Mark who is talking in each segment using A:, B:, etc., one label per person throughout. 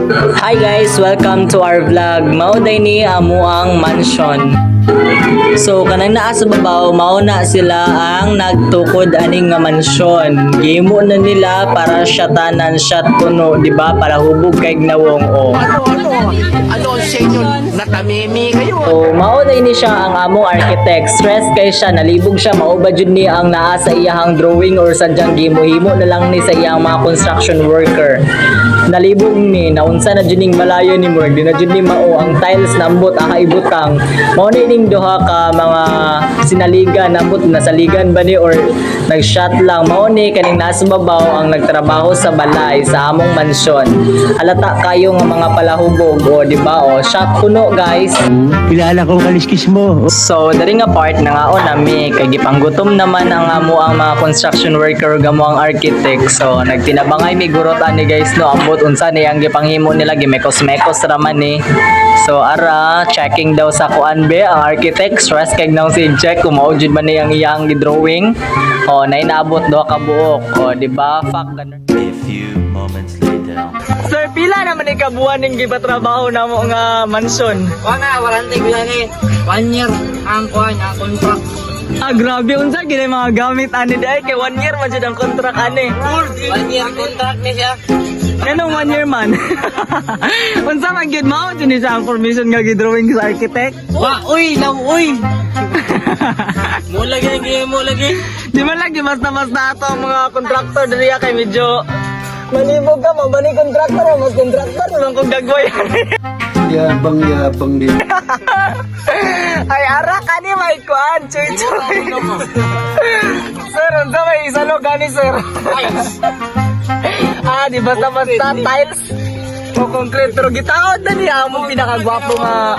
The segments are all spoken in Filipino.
A: Hi guys, welcome to our vlog. Mauday ni amo ang mansion. So kanang naa sa babaw, mauna sila ang nagtukod aning nga mansyon. Gimo na nila para syatanan shot kuno, di ba? Para hubog kay gnawong o.
B: Ano sa inyo? Natamimi kayo.
A: So mauday ni siya ang among architect. Stress kay siya, nalibog siya, mauba jud ni ang naa sa iyahang drawing or sadyang gimo-himo na lang ni sa iyang mga construction worker. Nalibog ni naunsa na jud ning malayo ni Murag, di na jud ni mao ang tiles nambot ang kaibutang. Mao ni ning duha ka mga sinaligan nambot nasaligan ba ni or nag-shot lang. Mao ni kaning nasa babaw ang nagtrabaho sa balay sa among mansyon. Halata kayo nga mga palahubog o di ba o shot kuno guys.
C: Kilala ko kaliskis mo.
A: So dari nga part na nga nami kay gipanggutom naman ang amo ang mga construction worker gamo ang architect. So nagtinabangay mi gurotan ni guys no ambot unsa ni ang gipanghimo nila gimekos-mekos raman ni. So ara checking daw sa kuan be ang architect stress kay nang si check kung mao jud man ni ang iyang gidrawing. O nay naabot do ka buok o di ba fuck ganun.
C: A few moments later.
A: Sir pila naman ni kabuan ning gipatrabaho namo nga mansyon.
D: Kuha nga, warranty ko yan eh. 1 year ang kuha niya, contract.
A: Ah grabe unsa gini mga gamit ani dai kay 1 year man jud ang contract ani.
D: 1 year contract niya siya.
A: Kanong 1 year man? Unsa man gyud mao jud ni siya ang permission nga gidrawing sa architect?
D: Wa, uy, uy. Mo lagi.
A: Di man lagi basta-basta ato ang mga contractor diri kay medyo malibog ka mo bani contractor mo contractor naman kung gagawin.
C: Yabang din.
A: Ay ara ka ni may kuan choy. Sir, unsa may isalo gani sir? Di basta-basta tiles o concrete pero gitaod na niya among pinakagwapo nga.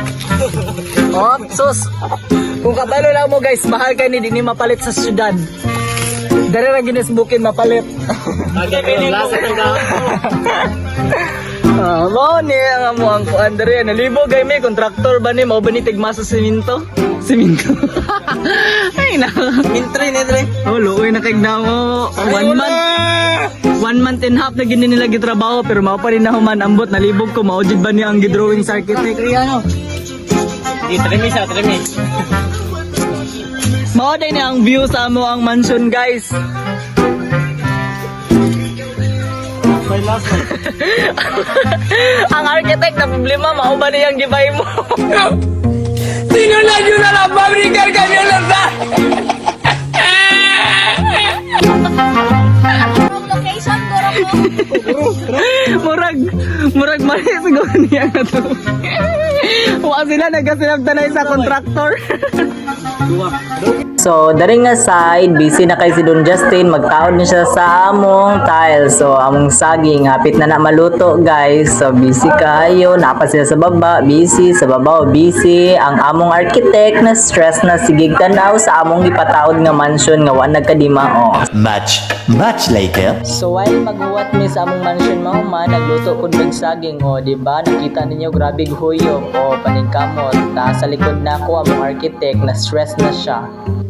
A: Oh, sus. Kung kabalo lang mo guys, mahal kay ni dinhi mapalit sa syudad. Dari ra Guinness Bookin mapalit. Mao ni ang amo ang kuan diri nalibog kay may kontraktor ba ni mao ba ni tigma sa semento? Semento. Ay na.
D: Mintre ni Dre.
A: Oh, luoy na kay mo 1 month and half na gini nila gitrabaho pero mao pa rin na human ambot nalibog ko mao jud ba ni ang gidrawing sa architect.
D: Ano? Di tremi siya, tremi.
A: Mao day ni ang view sa amo ang mansion guys.
D: May last one.
A: Ang architect na problema mao ba ni ang gibay mo?
B: Sino na yun na lang? Pabrikan kami lang sa...
E: Location duro ko.
A: murag mali siguro niya nga to. Wa sila nagasinabtanay sa contractor. So, dari nga side, busy na kay si Don Justin, magtaod na siya sa among tiles. So, among saging, hapit na maluto guys. So, busy kayo, napa sila sa baba, busy, sa babaw, busy. Ang among architect na stress na sigig tanaw sa among ipataod nga mansion nga wa nagkadima o.
C: Much later.
A: So while maghuwat mi sa among mansion mao man nagluto pud mig saging o di ba nakita ninyo grabe huyok o paningkamot ta sa likod nako among architect na stress na siya.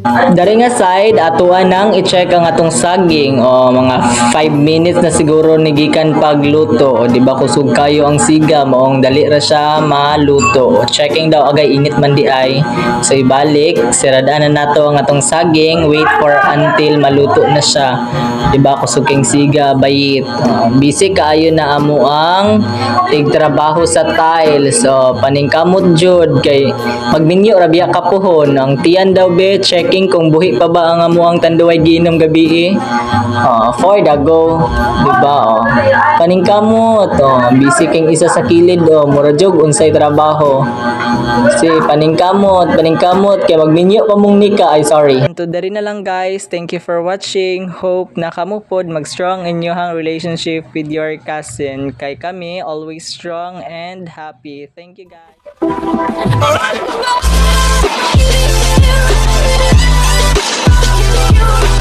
A: Dari nga side atuan nang i-check ang atong saging o mga 5 minutes na siguro ni gikan pagluto o di ba kusog kayo ang siga maong dali ra siya maluto. O, checking daw agay init man di ay. So ibalik siradaan na nato ang atong saging wait for until maluto na siya. Di ba kusog king siga bayit. Busy kaayo na amo ang tigtrabaho sa tiles. So paningkamot jud kay magminyo ra biya kapuhon ang tiyan daw be checking kung buhi pa ba ang amo ang tanduay giinom gabi for the go di ba paningkamot busy king isa sa kilid mura jog unsay trabaho si paningkamot kay magminyo pa mong nika ay sorry to dari na lang guys, thank you for watching. Hope na kamo pod mag strong in inyong relationship with your cousin kay kami always strong and happy. Thank you guys.
E: You